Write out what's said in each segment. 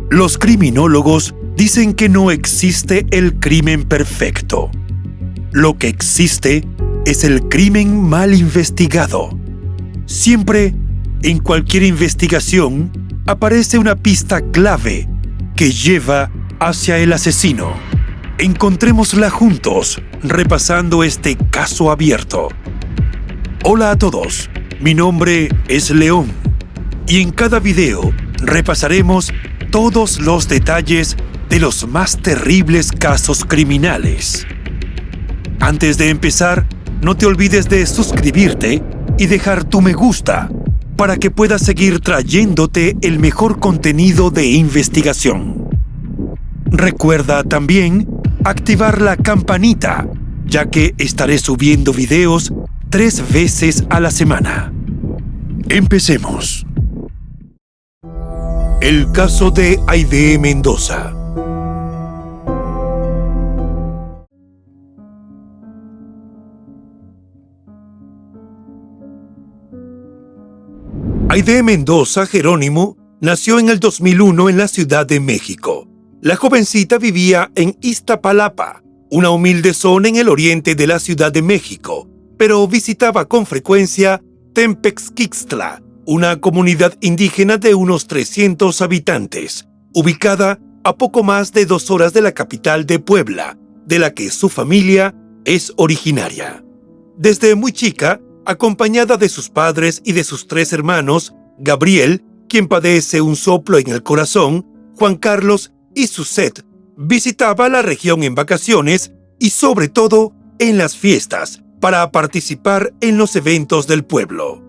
Los criminólogos dicen que no existe el crimen perfecto. Lo que existe es el crimen mal investigado. Siempre, en cualquier investigación, aparece una pista clave que lleva hacia el asesino. Encontrémosla juntos, repasando este caso abierto. Hola a todos, mi nombre es León, y en cada video repasaremos todos los detalles de los más terribles casos criminales. Antes de empezar, no te olvides de suscribirte y dejar tu me gusta para que pueda seguir trayéndote el mejor contenido de investigación. Recuerda también activar la campanita, ya que estaré subiendo videos 3 veces a la semana. Empecemos. El caso de Aide Mendoza. Aide Mendoza Jerónimo nació en el 2001 en la Ciudad de México. La jovencita vivía en Iztapalapa, una humilde zona en el oriente de la Ciudad de México, pero visitaba con frecuencia Tempexquixtla, una comunidad indígena de unos 300 habitantes, ubicada a poco más de 2 horas de la capital de Puebla, de la que su familia es originaria. Desde muy chica, acompañada de sus padres y de sus 3 hermanos, Gabriel, quien padece un soplo en el corazón, Juan Carlos y Suzette, visitaba la región en vacaciones y sobre todo en las fiestas para participar en los eventos del pueblo.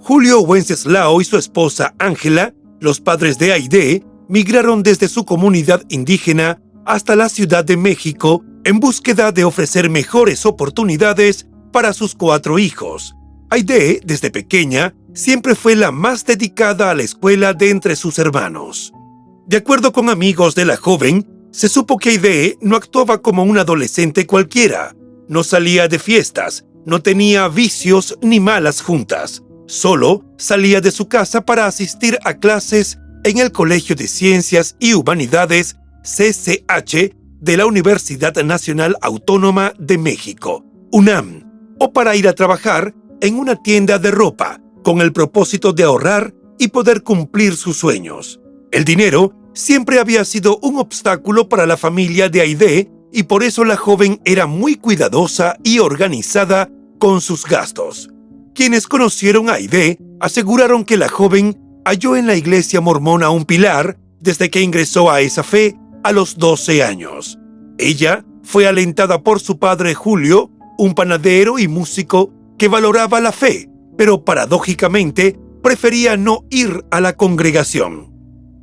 Julio Wenceslao y su esposa Ángela, los padres de Aide, migraron desde su comunidad indígena hasta la Ciudad de México en búsqueda de ofrecer mejores oportunidades para sus 4 hijos. Aide, desde pequeña, siempre fue la más dedicada a la escuela de entre sus hermanos. De acuerdo con amigos de la joven, se supo que Aide no actuaba como un adolescente cualquiera, no salía de fiestas, no tenía vicios ni malas juntas. Solo salía de su casa para asistir a clases en el Colegio de Ciencias y Humanidades, CCH, de la Universidad Nacional Autónoma de México, UNAM, o para ir a trabajar en una tienda de ropa, con el propósito de ahorrar y poder cumplir sus sueños. El dinero siempre había sido un obstáculo para la familia de Aide y por eso la joven era muy cuidadosa y organizada con sus gastos. Quienes conocieron a Aide aseguraron que la joven halló en la iglesia mormona un pilar desde que ingresó a esa fe a los 12 años. Ella fue alentada por su padre Julio, un panadero y músico que valoraba la fe, pero paradójicamente prefería no ir a la congregación.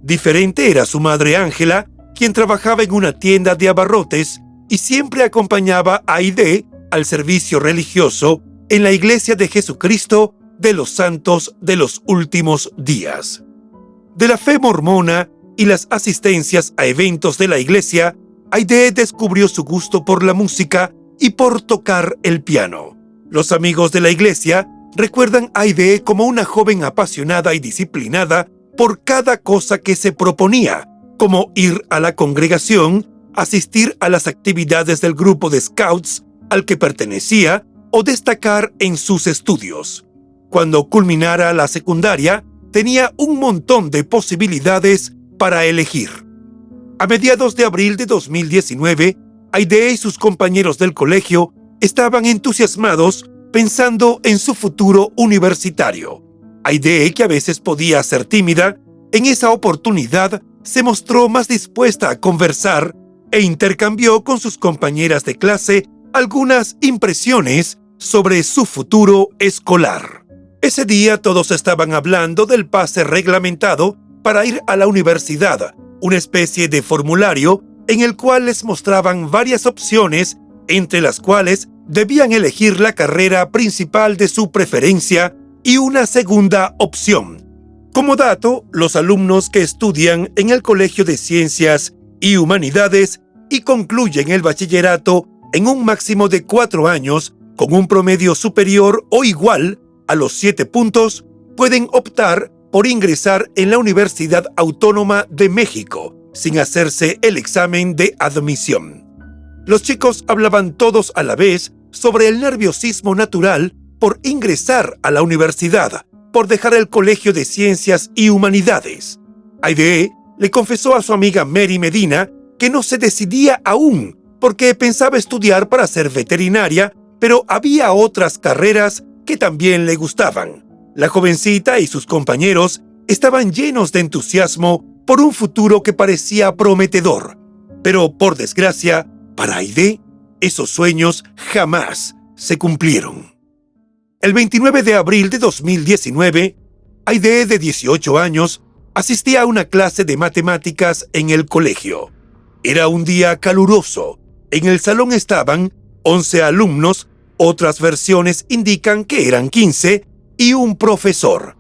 Diferente era su madre Ángela, quien trabajaba en una tienda de abarrotes y siempre acompañaba a Aide al servicio religioso en la Iglesia de Jesucristo de los Santos de los Últimos Días. De la fe mormona y las asistencias a eventos de la iglesia, Aide descubrió su gusto por la música y por tocar el piano. Los amigos de la iglesia recuerdan a Aide como una joven apasionada y disciplinada por cada cosa que se proponía, como ir a la congregación, asistir a las actividades del grupo de scouts al que pertenecía o destacar en sus estudios. Cuando culminara la secundaria, tenía un montón de posibilidades para elegir. A mediados de abril de 2019, Aide y sus compañeros del colegio estaban entusiasmados pensando en su futuro universitario. Aide, que a veces podía ser tímida, en esa oportunidad se mostró más dispuesta a conversar e intercambió con sus compañeras de clase algunas impresiones sobre su futuro escolar. Ese día todos estaban hablando del pase reglamentado para ir a la universidad, una especie de formulario en el cual les mostraban varias opciones, entre las cuales debían elegir la carrera principal de su preferencia y una segunda opción. Como dato, los alumnos que estudian en el Colegio de Ciencias y Humanidades y concluyen el bachillerato en un máximo de 4 años con un promedio superior o igual a los 7 puntos, pueden optar por ingresar en la Universidad Autónoma de México sin hacerse el examen de admisión. Los chicos hablaban todos a la vez sobre el nerviosismo natural por ingresar a la universidad, por dejar el Colegio de Ciencias y Humanidades. Aide le confesó a su amiga Mary Medina que no se decidía aún porque pensaba estudiar para ser veterinaria, pero había otras carreras que también le gustaban. La jovencita y sus compañeros estaban llenos de entusiasmo por un futuro que parecía prometedor. Pero, por desgracia, para Aide, esos sueños jamás se cumplieron. El 29 de abril de 2019, Aide, de 18 años, asistía a una clase de matemáticas en el colegio. Era un día caluroso. En el salón estaban 11 alumnos, otras versiones indican que eran 15, y un profesor.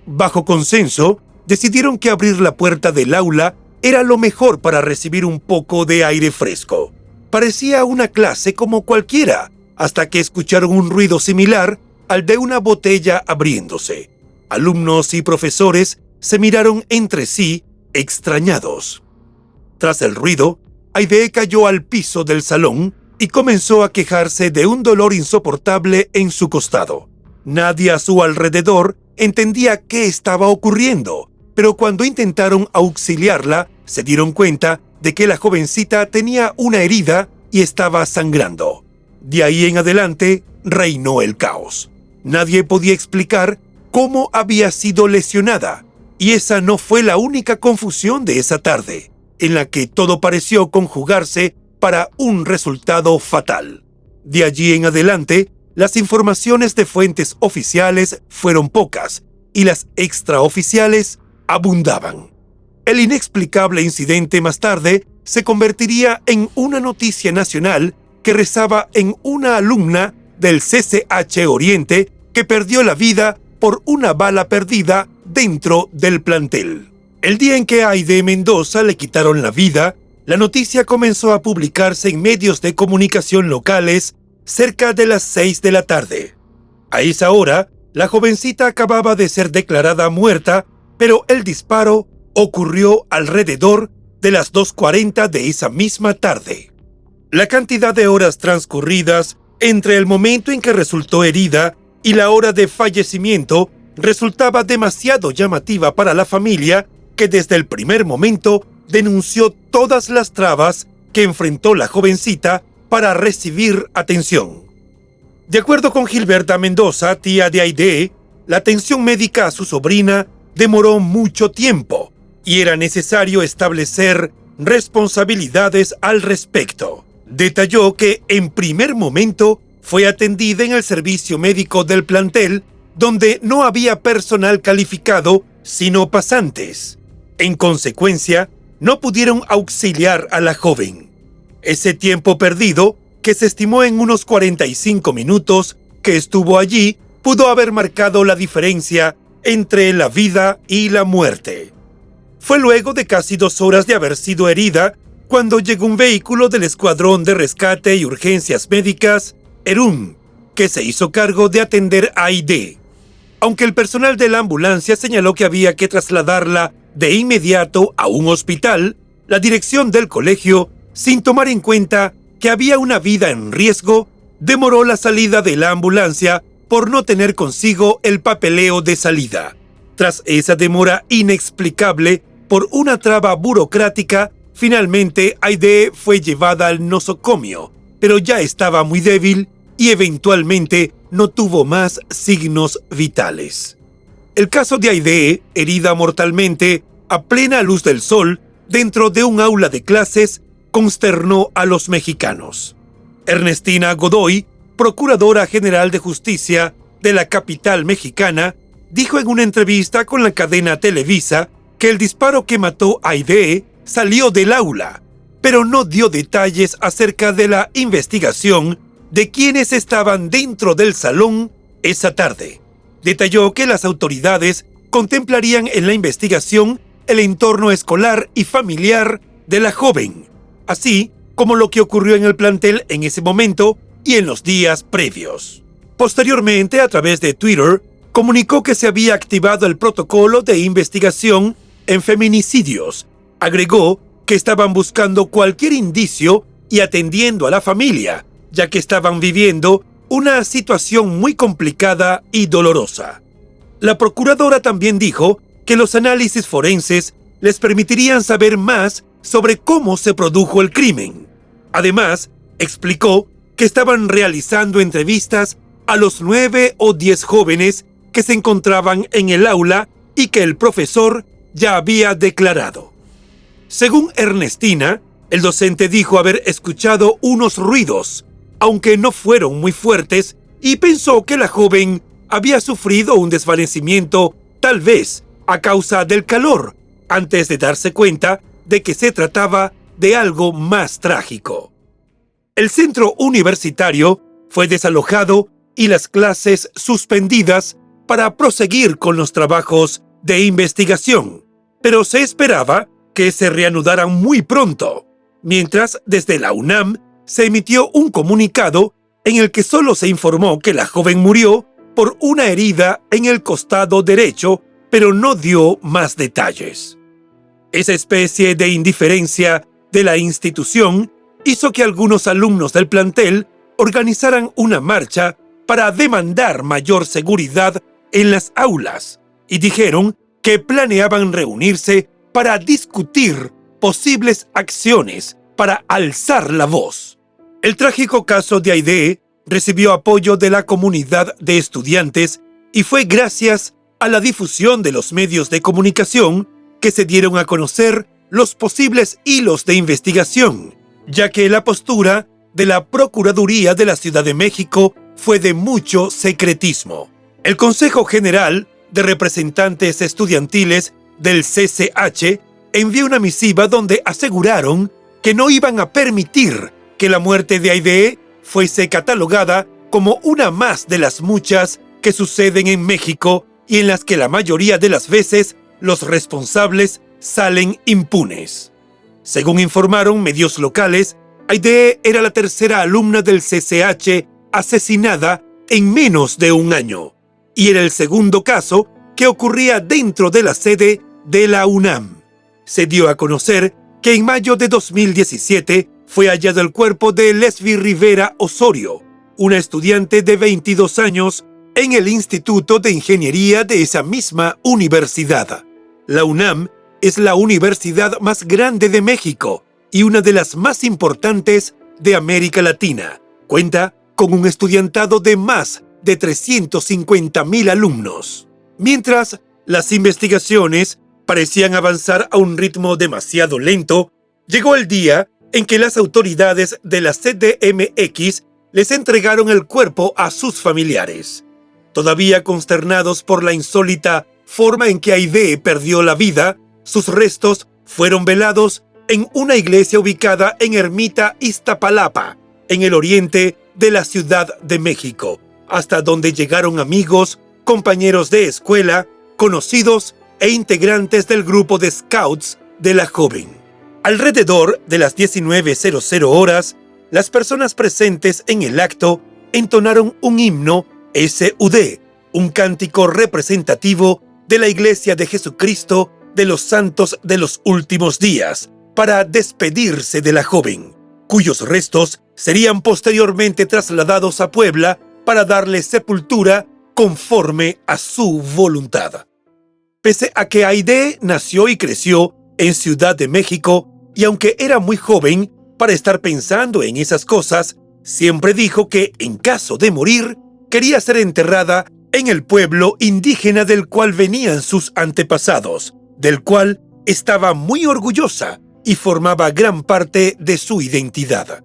Bajo consenso, decidieron que abrir la puerta del aula era lo mejor para recibir un poco de aire fresco. Parecía una clase como cualquiera, hasta que escucharon un ruido similar al de una botella abriéndose. Alumnos y profesores se miraron entre sí, extrañados. Tras el ruido, Aide cayó al piso del salón y comenzó a quejarse de un dolor insoportable en su costado. Nadie a su alrededor entendía qué estaba ocurriendo, pero cuando intentaron auxiliarla, se dieron cuenta de que la jovencita tenía una herida y estaba sangrando. De ahí en adelante, reinó el caos. Nadie podía explicar cómo había sido lesionada, y esa no fue la única confusión de esa tarde, en la que todo pareció conjugarse para un resultado fatal. De allí en adelante, las informaciones de fuentes oficiales fueron pocas y las extraoficiales abundaban. El inexplicable incidente más tarde se convertiría en una noticia nacional que rezaba en una alumna del CCH Oriente que perdió la vida por una bala perdida dentro del plantel. El día en que a Aide Mendoza le quitaron la vida, la noticia comenzó a publicarse en medios de comunicación locales cerca de las 6 de la tarde. A esa hora, la jovencita acababa de ser declarada muerta, pero el disparo ocurrió alrededor de las 2:40 de esa misma tarde. La cantidad de horas transcurridas entre el momento en que resultó herida y la hora de fallecimiento resultaba demasiado llamativa para la familia, que desde el primer momento denunció todas las trabas que enfrentó la jovencita para recibir atención. De acuerdo con Gilberta Mendoza, tía de Aide, la atención médica a su sobrina demoró mucho tiempo y era necesario establecer responsabilidades al respecto. Detalló que en primer momento fue atendida en el servicio médico del plantel, donde no había personal calificado, sino pasantes. En consecuencia, no pudieron auxiliar a la joven. Ese tiempo perdido, que se estimó en unos 45 minutos que estuvo allí, pudo haber marcado la diferencia entre la vida y la muerte. Fue luego de casi 2 horas de haber sido herida cuando llegó un vehículo del Escuadrón de Rescate y Urgencias Médicas, ERUM, que se hizo cargo de atender a Aide. Aunque el personal de la ambulancia señaló que había que trasladarla de inmediato a un hospital, la dirección del colegio, sin tomar en cuenta que había una vida en riesgo, demoró la salida de la ambulancia por no tener consigo el papeleo de salida. Tras esa demora inexplicable por una traba burocrática, finalmente Aide fue llevada al nosocomio, pero ya estaba muy débil y eventualmente no tuvo más signos vitales. El caso de Aide, herida mortalmente a plena luz del sol dentro de un aula de clases, consternó a los mexicanos. Ernestina Godoy, Procuradora General de Justicia de la capital mexicana, dijo en una entrevista con la cadena Televisa que el disparo que mató a Aide salió del aula, pero no dio detalles acerca de la investigación de quienes estaban dentro del salón esa tarde. Detalló que las autoridades contemplarían en la investigación el entorno escolar y familiar de la joven, así como lo que ocurrió en el plantel en ese momento y en los días previos. Posteriormente, a través de Twitter, comunicó que se había activado el protocolo de investigación en feminicidios. Agregó que estaban buscando cualquier indicio y atendiendo a la familia, ya que estaban viviendo una situación muy complicada y dolorosa. La procuradora también dijo que los análisis forenses les permitirían saber más sobre cómo se produjo el crimen. Además, explicó que estaban realizando entrevistas a los 9 o 10 jóvenes que se encontraban en el aula y que el profesor ya había declarado. Según Ernestina, el docente dijo haber escuchado unos ruidos, aunque no fueron muy fuertes, y pensó que la joven había sufrido un desvanecimiento, tal vez a causa del calor, antes de darse cuenta de que se trataba de algo más trágico. El centro universitario fue desalojado y las clases suspendidas para proseguir con los trabajos de investigación, pero se esperaba que se reanudaran muy pronto, mientras desde la UNAM se emitió un comunicado en el que solo se informó que la joven murió por una herida en el costado derecho, pero no dio más detalles. Esa especie de indiferencia de la institución hizo que algunos alumnos del plantel organizaran una marcha para demandar mayor seguridad en las aulas y dijeron que planeaban reunirse para discutir posibles acciones para alzar la voz. El trágico caso de Aidee recibió apoyo de la comunidad de estudiantes y fue gracias a la difusión de los medios de comunicación que se dieron a conocer los posibles hilos de investigación, ya que la postura de la Procuraduría de la Ciudad de México fue de mucho secretismo. El Consejo General de Representantes Estudiantiles del CCH envió una misiva donde aseguraron que no iban a permitir que la muerte de Aidee fuese catalogada como una más de las muchas que suceden en México y en las que la mayoría de las veces los responsables salen impunes. Según informaron medios locales, Aidee era la tercera alumna del CCH asesinada en menos de un año, y era el segundo caso que ocurría dentro de la sede de la UNAM. Se dio a conocer que en mayo de 2017 fue hallado el cuerpo de Lesbi Rivera Osorio, una estudiante de 22 años, en el Instituto de Ingeniería de esa misma universidad. La UNAM es la universidad más grande de México y una de las más importantes de América Latina. Cuenta con un estudiantado de más de 350,000 alumnos. Mientras las investigaciones parecían avanzar a un ritmo demasiado lento, llegó el día en que las autoridades de la CDMX les entregaron el cuerpo a sus familiares. Todavía consternados por la insólita forma en que Aidee perdió la vida, sus restos fueron velados en una iglesia ubicada en Ermita Iztapalapa, en el oriente de la Ciudad de México, hasta donde llegaron amigos, compañeros de escuela, conocidos e integrantes del grupo de scouts de la joven. Alrededor de las 19:00 horas, las personas presentes en el acto entonaron un himno SUD, un cántico representativo de la Iglesia de Jesucristo de los Santos de los Últimos Días, para despedirse de la joven, cuyos restos serían posteriormente trasladados a Puebla para darle sepultura conforme a su voluntad. Pese a que Aidee nació y creció en Ciudad de México, y aunque era muy joven para estar pensando en esas cosas, siempre dijo que, en caso de morir, quería ser enterrada en el pueblo indígena del cual venían sus antepasados, del cual estaba muy orgullosa y formaba gran parte de su identidad.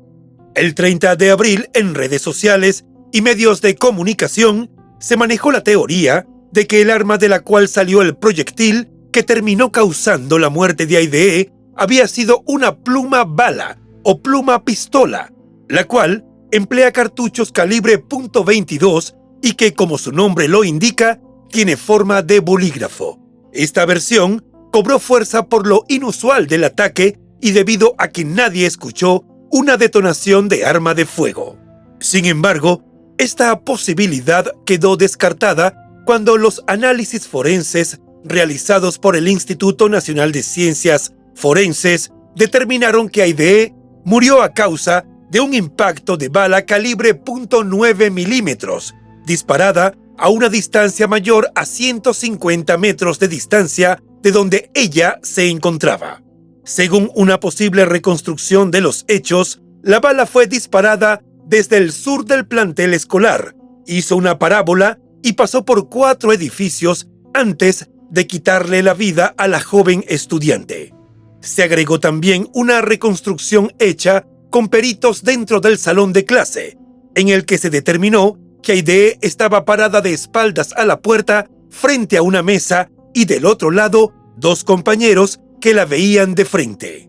El 30 de abril, en redes sociales y medios de comunicación, se manejó la teoría de que el arma de la cual salió el proyectil que terminó causando la muerte de Aidee había sido una pluma bala o pluma pistola, la cual emplea cartuchos calibre .22 y que, como su nombre lo indica, tiene forma de bolígrafo. Esta versión cobró fuerza por lo inusual del ataque y debido a que nadie escuchó una detonación de arma de fuego. Sin embargo, esta posibilidad quedó descartada cuando los análisis forenses realizados por el Instituto Nacional de Ciencias Forenses determinaron que Aidee murió a causa de un impacto de bala calibre .9 milímetros, disparada a una distancia mayor a 150 metros de distancia de donde ella se encontraba. Según una posible reconstrucción de los hechos, la bala fue disparada desde el sur del plantel escolar, hizo una parábola y pasó por 4 edificios antes de quitarle la vida a la joven estudiante. Se agregó también una reconstrucción hecha con peritos dentro del salón de clase, en el que se determinó que Aidee estaba parada de espaldas a la puerta frente a una mesa y del otro lado 2 compañeros que la veían de frente.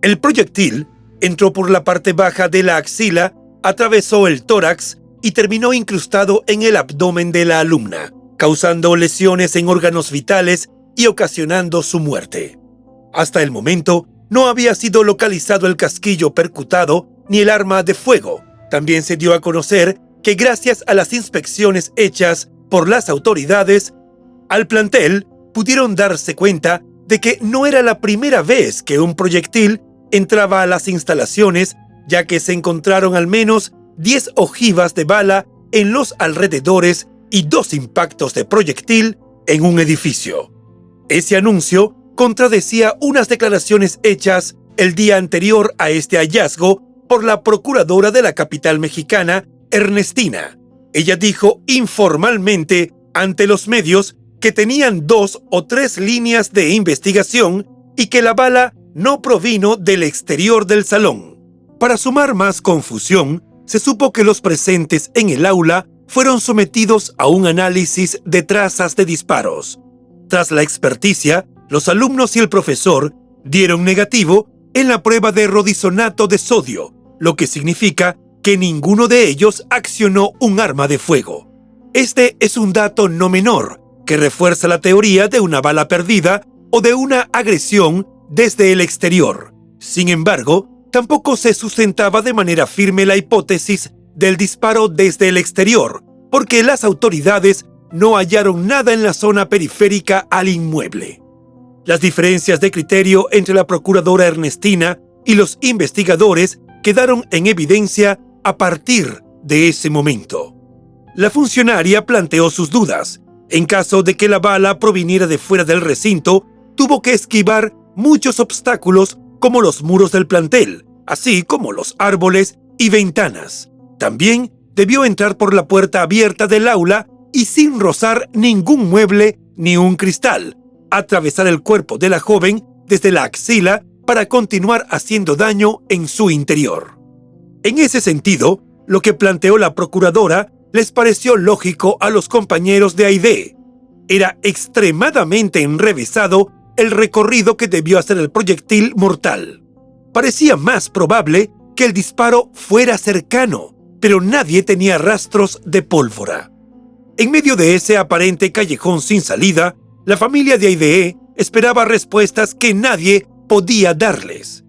El proyectil entró por la parte baja de la axila, atravesó el tórax y terminó incrustado en el abdomen de la alumna, causando lesiones en órganos vitales y ocasionando su muerte. Hasta el momento, no había sido localizado el casquillo percutado ni el arma de fuego. También se dio a conocer que gracias a las inspecciones hechas por las autoridades al plantel, pudieron darse cuenta de que no era la primera vez que un proyectil entraba a las instalaciones, ya que se encontraron al menos 10 ojivas de bala en los alrededores y 2 impactos de proyectil en un edificio. Ese anuncio contradecía unas declaraciones hechas el día anterior a este hallazgo por la procuradora de la capital mexicana, Ernestina. Ella dijo informalmente ante los medios que tenían 2 o 3 líneas de investigación y que la bala no provino del exterior del salón. Para sumar más confusión, se supo que los presentes en el aula fueron sometidos a un análisis de trazas de disparos. Tras la experticia, los alumnos y el profesor dieron negativo en la prueba de rodisonato de sodio, lo que significa que ninguno de ellos accionó un arma de fuego. Este es un dato no menor, que refuerza la teoría de una bala perdida o de una agresión desde el exterior. Sin embargo, tampoco se sustentaba de manera firme la hipótesis del disparo desde el exterior, porque las autoridades no hallaron nada en la zona periférica al inmueble. Las diferencias de criterio entre la procuradora Ernestina y los investigadores quedaron en evidencia a partir de ese momento. La funcionaria planteó sus dudas. En caso de que la bala proviniera de fuera del recinto, tuvo que esquivar muchos obstáculos como los muros del plantel, así como los árboles y ventanas. También debió entrar por la puerta abierta del aula y sin rozar ningún mueble ni un cristal, atravesar el cuerpo de la joven desde la axila para continuar haciendo daño en su interior. En ese sentido, lo que planteó la procuradora les pareció lógico a los compañeros de Aidee. Era extremadamente enrevesado el recorrido que debió hacer el proyectil mortal. Parecía más probable que el disparo fuera cercano, pero nadie tenía rastros de pólvora. En medio de ese aparente callejón sin salida, la familia de Aidee esperaba respuestas que nadie podía darles.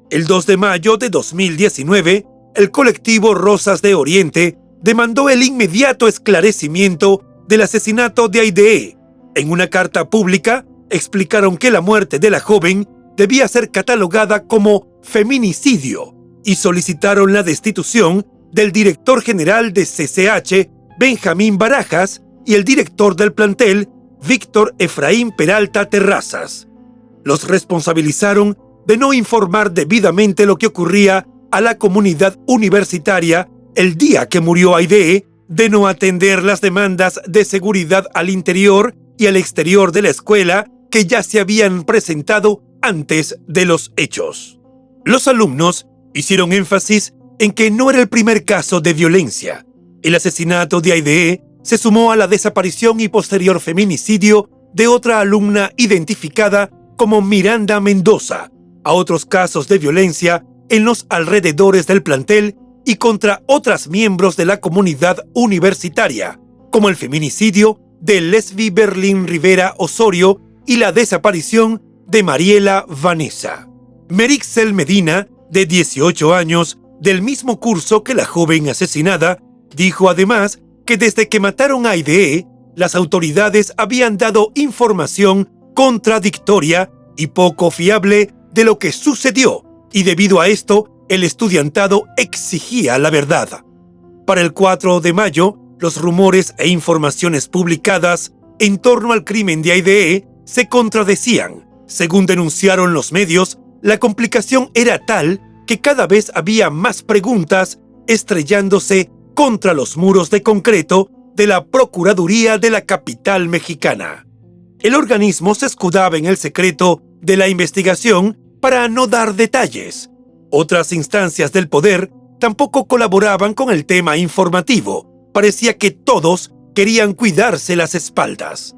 El 2 de mayo de 2019, el colectivo Rosas de Oriente demandó el inmediato esclarecimiento del asesinato de Aidee. En una carta pública, explicaron que la muerte de la joven debía ser catalogada como feminicidio y solicitaron la destitución del director general de CCH, Benjamín Barajas, y el director del plantel, Víctor Efraín Peralta Terrazas. Los responsabilizaron de no informar debidamente lo que ocurría a la comunidad universitaria el día que murió Aidee, de no atender las demandas de seguridad al interior y al exterior de la escuela que ya se habían presentado antes de los hechos. Los alumnos hicieron énfasis en que no era el primer caso de violencia. El asesinato de Aidee se sumó a la desaparición y posterior feminicidio de otra alumna identificada como Miranda Mendoza, a otros casos de violencia en los alrededores del plantel y contra otras miembros de la comunidad universitaria, como el feminicidio de Lesbi Berlín Rivera Osorio y la desaparición de Mariela Vanessa. Merixel Medina, de 18 años, del mismo curso que la joven asesinada, dijo además que desde que mataron a Aidee, las autoridades habían dado información contradictoria y poco fiable de lo que sucedió, y debido a esto, el estudiantado exigía la verdad. Para el 4 de mayo, los rumores e informaciones publicadas en torno al crimen de AIDE se contradecían. Según denunciaron los medios, la complicación era tal que cada vez había más preguntas estrellándose contra los muros de concreto de la Procuraduría de la capital mexicana. El organismo se escudaba en el secreto de la investigación para no dar detalles. Otras instancias del poder tampoco colaboraban con el tema informativo. Parecía que todos querían cuidarse las espaldas.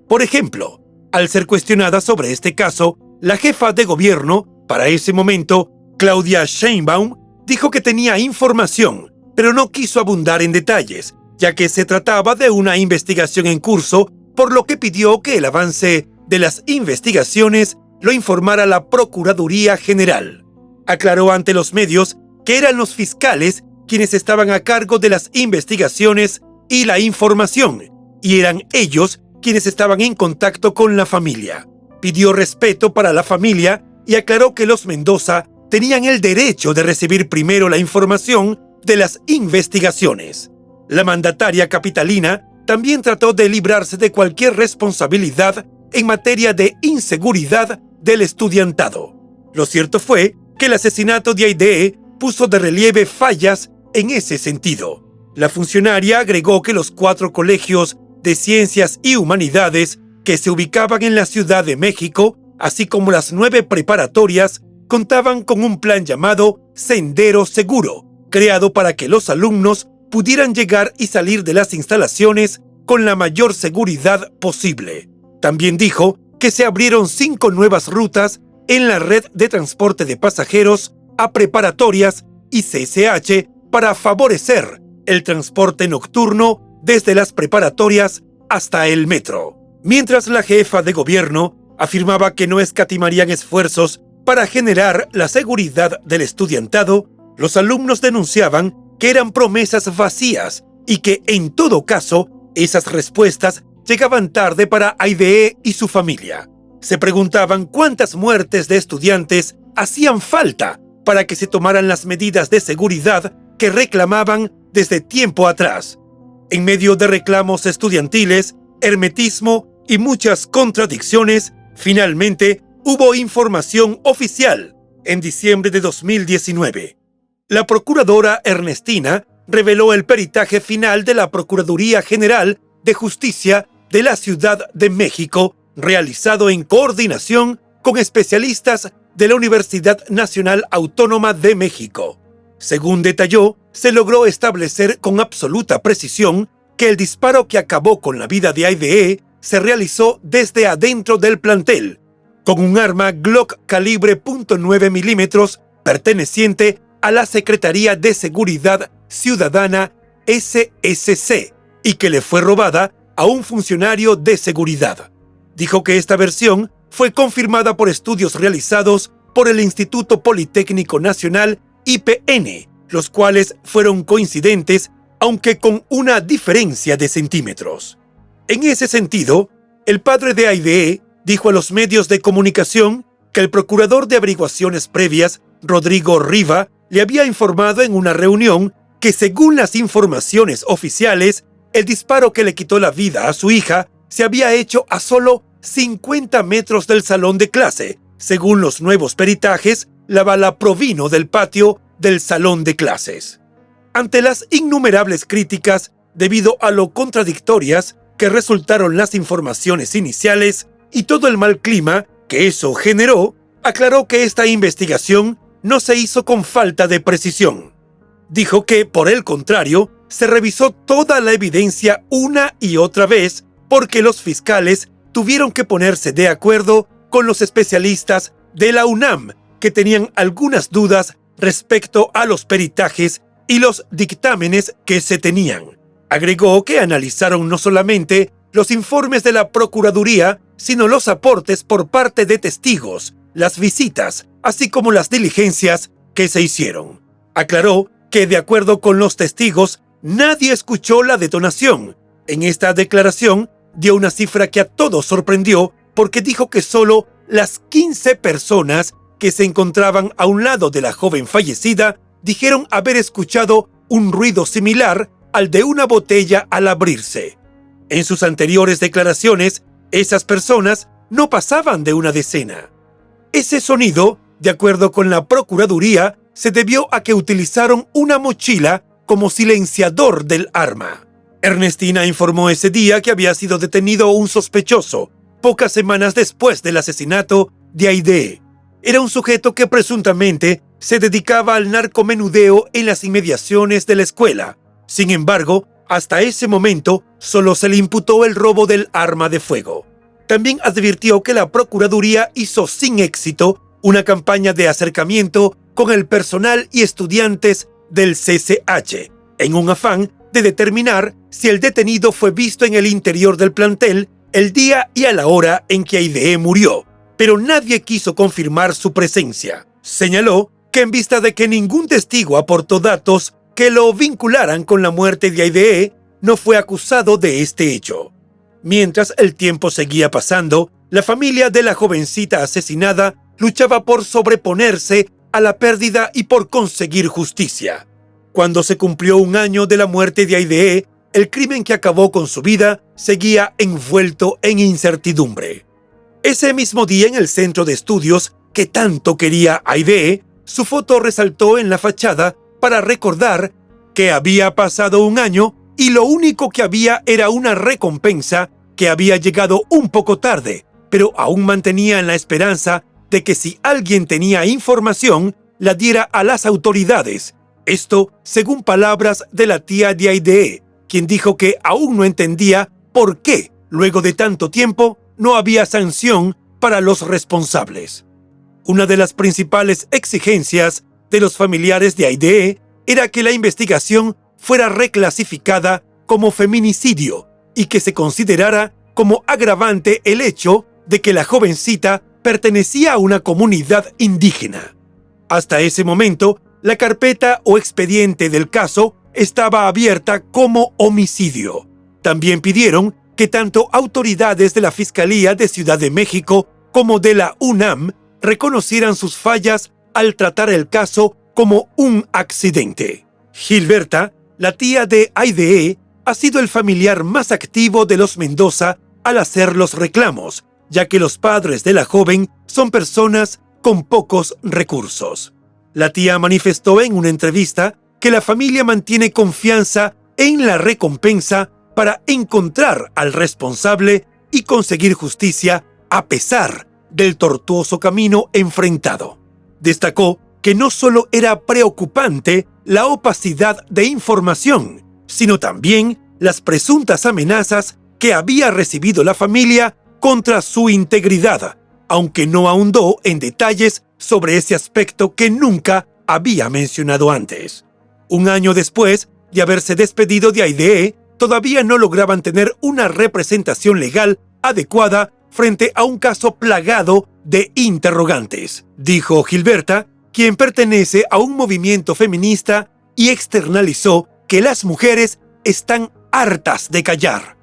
Por ejemplo, al ser cuestionada sobre este caso, la jefa de gobierno, para ese momento, Claudia Sheinbaum, dijo que tenía información, pero no quiso abundar en detalles, ya que se trataba de una investigación en curso, por lo que pidió que el avance de las investigaciones lo informara la Procuraduría General. Aclaró ante los medios que eran los fiscales quienes estaban a cargo de las investigaciones y la información, y eran ellos quienes estaban en contacto con la familia. Pidió respeto para la familia y aclaró que los Mendoza tenían el derecho de recibir primero la información de las investigaciones. La mandataria capitalina también trató de librarse de cualquier responsabilidad en materia de inseguridad del estudiantado. Lo cierto fue que el asesinato de AIDE puso de relieve fallas en ese sentido. La funcionaria agregó que los 4 colegios de ciencias y humanidades que se ubicaban en la Ciudad de México, así como las 9 preparatorias, contaban con un plan llamado Sendero Seguro, creado para que los alumnos pudieran llegar y salir de las instalaciones con la mayor seguridad posible. También dijo que se abrieron 5 nuevas rutas en la red de transporte de pasajeros a preparatorias y CCH para favorecer el transporte nocturno desde las preparatorias hasta el metro. Mientras la jefa de gobierno afirmaba que no escatimarían esfuerzos para generar la seguridad del estudiantado, los alumnos denunciaban que eran promesas vacías y que, en todo caso, esas respuestas llegaban tarde para AIDE y su familia. Se preguntaban cuántas muertes de estudiantes hacían falta para que se tomaran las medidas de seguridad que reclamaban desde tiempo atrás. En medio de reclamos estudiantiles, hermetismo y muchas contradicciones, finalmente hubo información oficial en diciembre de 2019. La procuradora Ernestina reveló el peritaje final de la Procuraduría General de Justicia de la Ciudad de México, realizado en coordinación con especialistas de la Universidad Nacional Autónoma de México. Según detalló, se logró establecer con absoluta precisión que el disparo que acabó con la vida de AIDE se realizó desde adentro del plantel, con un arma Glock calibre .9 milímetros perteneciente a la Secretaría de Seguridad Ciudadana SSC y que le fue robada a un funcionario de seguridad. Dijo que esta versión fue confirmada por estudios realizados por el Instituto Politécnico Nacional IPN, los cuales fueron coincidentes, aunque con una diferencia de centímetros. En ese sentido, el padre de AIDE dijo a los medios de comunicación que el procurador de averiguaciones previas, Rodrigo Riva, le había informado en una reunión que, según las informaciones oficiales, el disparo que le quitó la vida a su hija se había hecho a solo 50 metros del salón de clase. Según los nuevos peritajes, la bala provino del patio del salón de clases. Ante las innumerables críticas debido a lo contradictorias que resultaron las informaciones iniciales y todo el mal clima que eso generó, aclaró que esta investigación no se hizo con falta de precisión. Dijo que, por el contrario, se revisó toda la evidencia una y otra vez porque los fiscales tuvieron que ponerse de acuerdo con los especialistas de la UNAM, que tenían algunas dudas respecto a los peritajes y los dictámenes que se tenían. Agregó que analizaron no solamente los informes de la Procuraduría, sino los aportes por parte de testigos, las visitas, así como las diligencias que se hicieron. Aclaró que, de acuerdo con los testigos, nadie escuchó la detonación, En esta declaración dio una cifra que a todos sorprendió porque dijo que solo las 15 personas que se encontraban a un lado de la joven fallecida dijeron haber escuchado un ruido similar al de una botella al abrirse. En sus anteriores declaraciones, esas personas no pasaban de una decena. Ese sonido, de acuerdo con la Procuraduría, se debió a que utilizaron una mochila como silenciador del arma. Ernestina informó ese día que había sido detenido un sospechoso, pocas semanas después del asesinato de Aidee. Era un sujeto que presuntamente se dedicaba al narcomenudeo en las inmediaciones de la escuela. Sin embargo, hasta ese momento solo se le imputó el robo del arma de fuego. También advirtió que la Procuraduría hizo sin éxito una campaña de acercamiento con el personal y estudiantes del CCH, en un afán de determinar si el detenido fue visto en el interior del plantel el día y a la hora en que Aidee murió, pero nadie quiso confirmar su presencia. Señaló que en vista de que ningún testigo aportó datos que lo vincularan con la muerte de Aidee, no fue acusado de este hecho. Mientras el tiempo seguía pasando, la familia de la jovencita asesinada luchaba por sobreponerse a la pérdida y por conseguir justicia. Cuando se cumplió un año de la muerte de Aidee, el crimen que acabó con su vida seguía envuelto en incertidumbre. Ese mismo día, en el centro de estudios que tanto quería Aidee, su foto resaltó en la fachada para recordar que había pasado un año y lo único que había era una recompensa que había llegado un poco tarde, pero aún mantenían la esperanza de que si alguien tenía información, la diera a las autoridades. Esto según palabras de la tía de Aidee, quien dijo que aún no entendía por qué, luego de tanto tiempo, no había sanción para los responsables. Una de las principales exigencias de los familiares de Aidee era que la investigación fuera reclasificada como feminicidio y que se considerara como agravante el hecho de que la jovencita pertenecía a una comunidad indígena. Hasta ese momento, la carpeta o expediente del caso estaba abierta como homicidio. También pidieron que tanto autoridades de la Fiscalía de Ciudad de México como de la UNAM reconocieran sus fallas al tratar el caso como un accidente. Gilberta, la tía de Aidee, ha sido el familiar más activo de los Mendoza al hacer los reclamos, ya que los padres de la joven son personas con pocos recursos. La tía manifestó en una entrevista que la familia mantiene confianza en la recompensa para encontrar al responsable y conseguir justicia a pesar del tortuoso camino enfrentado. Destacó que no solo era preocupante la opacidad de información, sino también las presuntas amenazas que había recibido la familia contra su integridad, aunque no ahondó en detalles sobre ese aspecto que nunca había mencionado antes. Un año después de haberse despedido de Aidee, todavía no lograban tener una representación legal adecuada frente a un caso plagado de interrogantes, dijo Gilberta, quien pertenece a un movimiento feminista y externalizó que las mujeres están hartas de callar.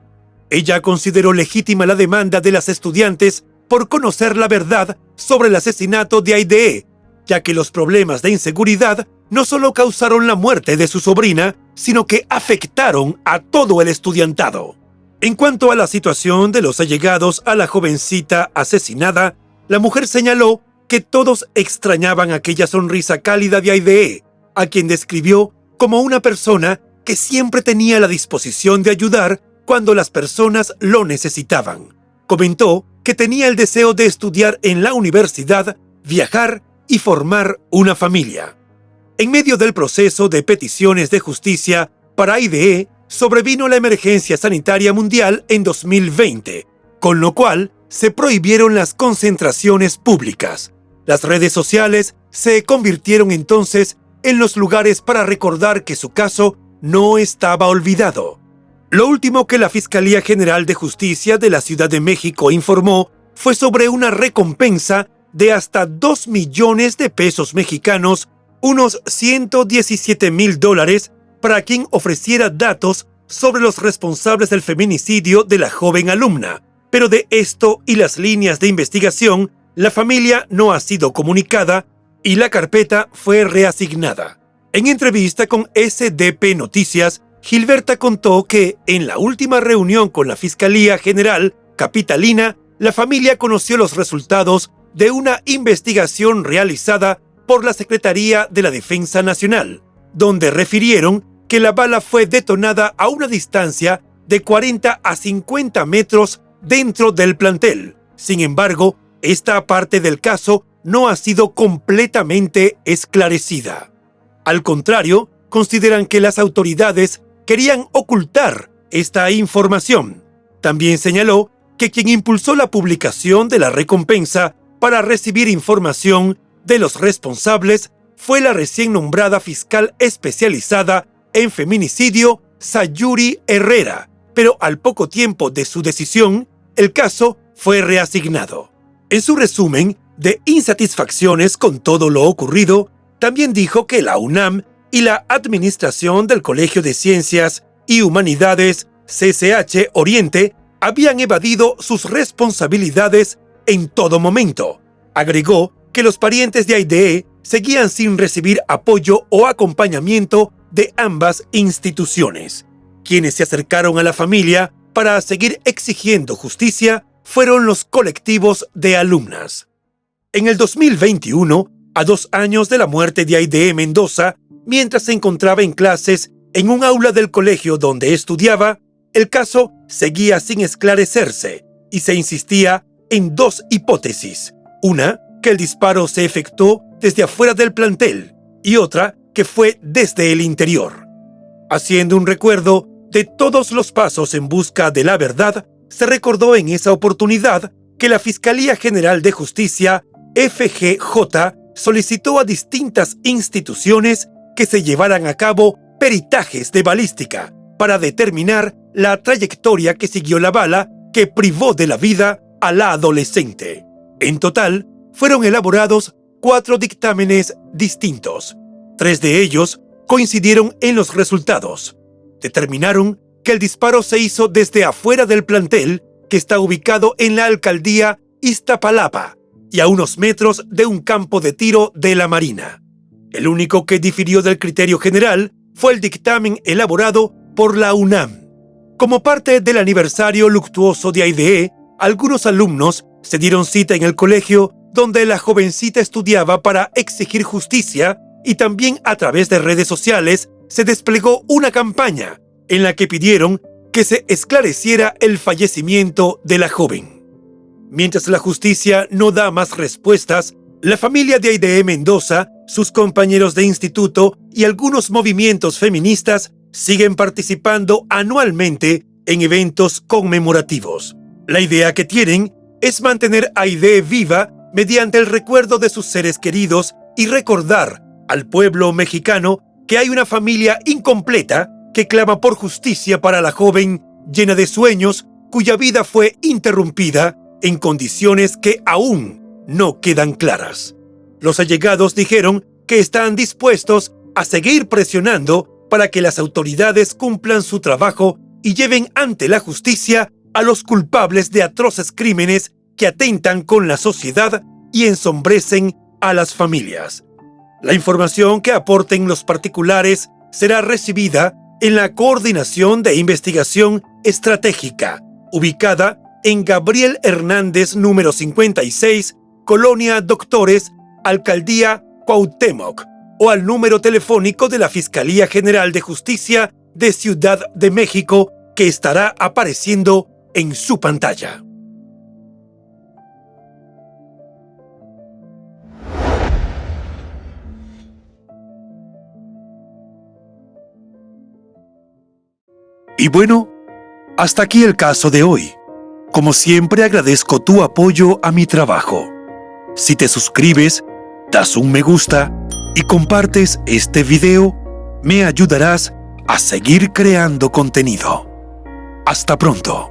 Ella consideró legítima la demanda de las estudiantes por conocer la verdad sobre el asesinato de Aidee, ya que los problemas de inseguridad no solo causaron la muerte de su sobrina, sino que afectaron a todo el estudiantado. En cuanto a la situación de los allegados a la jovencita asesinada, la mujer señaló que todos extrañaban aquella sonrisa cálida de Aidee, a quien describió como una persona que siempre tenía la disposición de ayudar cuando las personas lo necesitaban. Comentó que tenía el deseo de estudiar en la universidad, viajar y formar una familia. En medio del proceso de peticiones de justicia para Aidee, sobrevino la emergencia sanitaria mundial en 2020, con lo cual se prohibieron las concentraciones públicas. Las redes sociales se convirtieron entonces en los lugares para recordar que su caso no estaba olvidado. Lo último que la Fiscalía General de Justicia de la Ciudad de México informó fue sobre una recompensa de hasta 2 millones de pesos mexicanos, unos $117,000, para quien ofreciera datos sobre los responsables del feminicidio de la joven alumna, pero de esto y las líneas de investigación, la familia no ha sido comunicada y la carpeta fue reasignada. En entrevista con SDP Noticias, Gilberta contó que en la última reunión con la Fiscalía General Capitalina, la familia conoció los resultados de una investigación realizada por la Secretaría de la Defensa Nacional, donde refirieron que la bala fue detonada a una distancia de 40 a 50 metros dentro del plantel. Sin embargo, esta parte del caso no ha sido completamente esclarecida. Al contrario, consideran que las autoridades querían ocultar esta información. También señaló que quien impulsó la publicación de la recompensa para recibir información de los responsables fue la recién nombrada fiscal especializada en feminicidio, Sayuri Herrera, pero al poco tiempo de su decisión, el caso fue reasignado. En su resumen de insatisfacciones con todo lo ocurrido, también dijo que la UNAM y la administración del Colegio de Ciencias y Humanidades, CCH Oriente, habían evadido sus responsabilidades en todo momento. Agregó que los parientes de Aidee seguían sin recibir apoyo o acompañamiento de ambas instituciones. Quienes se acercaron a la familia para seguir exigiendo justicia fueron los colectivos de alumnas. En el 2021, a 2 años de la muerte de Aidee Mendoza, mientras se encontraba en clases en un aula del colegio donde estudiaba, el caso seguía sin esclarecerse y se insistía en 2 hipótesis. Una, que el disparo se efectuó desde afuera del plantel, y otra, que fue desde el interior. Haciendo un recuerdo de todos los pasos en busca de la verdad, se recordó en esa oportunidad que la Fiscalía General de Justicia, FGJ, solicitó a distintas instituciones que se llevaran a cabo peritajes de balística para determinar la trayectoria que siguió la bala que privó de la vida a la adolescente. En total, fueron elaborados 4 dictámenes distintos. 3 de ellos coincidieron en los resultados. Determinaron que el disparo se hizo desde afuera del plantel, que está ubicado en la alcaldía Iztapalapa y a unos metros de un campo de tiro de la Marina. El único que difirió del criterio general fue el dictamen elaborado por la UNAM. Como parte del aniversario luctuoso de Aidee, algunos alumnos se dieron cita en el colegio donde la jovencita estudiaba para exigir justicia, y también a través de redes sociales se desplegó una campaña en la que pidieron que se esclareciera el fallecimiento de la joven. Mientras la justicia no da más respuestas, la familia de Aidee Mendoza, sus compañeros de instituto y algunos movimientos feministas siguen participando anualmente en eventos conmemorativos. La idea que tienen es mantener a Aidee viva mediante el recuerdo de sus seres queridos y recordar al pueblo mexicano que hay una familia incompleta que clama por justicia para la joven llena de sueños cuya vida fue interrumpida en condiciones que aún no quedan claras. Los allegados dijeron que están dispuestos a seguir presionando para que las autoridades cumplan su trabajo y lleven ante la justicia a los culpables de atroces crímenes que atentan con la sociedad y ensombrecen a las familias. La información que aporten los particulares será recibida en la Coordinación de Investigación Estratégica, ubicada en Gabriel Hernández número 56, Colonia Doctores, Alcaldía Cuauhtémoc, o al número telefónico de la Fiscalía General de Justicia de Ciudad de México, que estará apareciendo en su pantalla. Y bueno, hasta aquí el caso de hoy. Como siempre, agradezco tu apoyo a mi trabajo. Si te suscribes, das un me gusta y compartes este video, me ayudarás a seguir creando contenido. Hasta pronto.